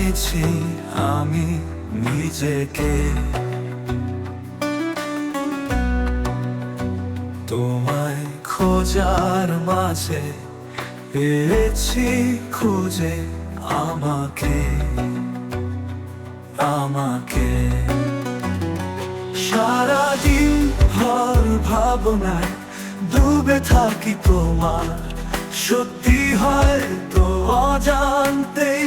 চিনেছি আমি নিজেকে। তোমায় খোঁজার মাঝে পেয়েছি খুঁজে আমাকে। সারাদিন ভর ভাবনায় ডুবে থাকি তোমার, সত্যি হয় তো অজান্তেই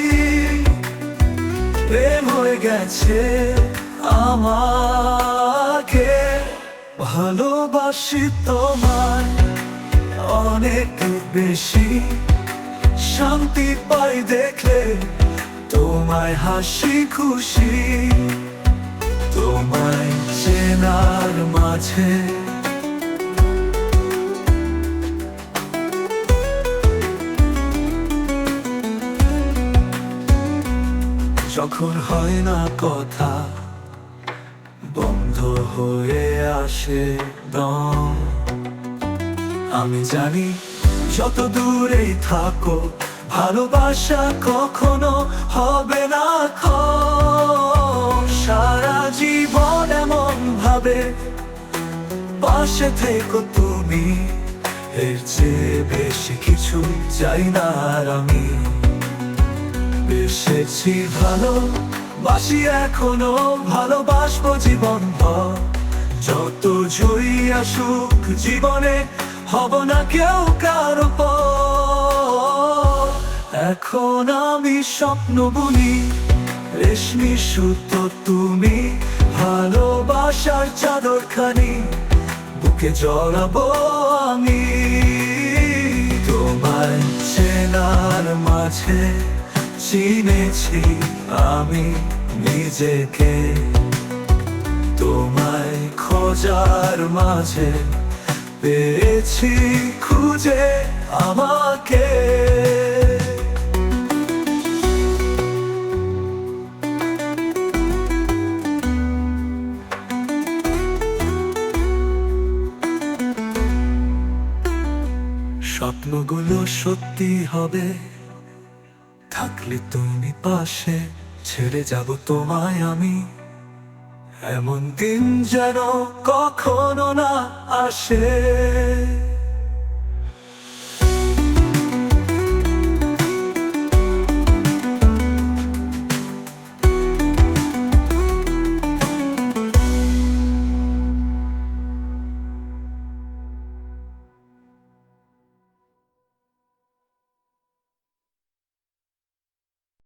প্রেম হয়ে গেছে আমাকে। ভালোবাসি তোমায় অনেক বেশি, শান্তি পাই দেখলে তোমায় হাসি খুশি। তোমায় চেনার মাঝে যখন হয় না কথা, বন্ধ হয়ে আসে দম। আমি জানি যত দূরেই থাকো ভালোবাসা কখনো হবে না ক্ষম। সারা জীবন এমন ভাবে পাশে থেকো তুমি, এর চেয়ে বেশি কিছু চাই না আর আমি। বেসেছি ভালোবাসি এখনো, ভালোবাসবো জীবন ভর। যত ঝড়ই আসুক জীবনে হব না কেউ কারো পর। এখন আমি স্বপ্ন বুনি রেশমি সুতো তুমি, ভালোবাসার চাদর খানি বুকে জড়াবো আমি। তোমায় চেনার মাঝে চিনেছি আমি নিজেকে। তোমায় খোঁজার মাঝে পেয়েছি খুঁজে আমাকে। স্বপ্নগুলো সত্যি হবে থাকলে তুমি পাশে, ছেড়ে যাব তোমায় আমি। এমন দিন যেন কখনো না আসে।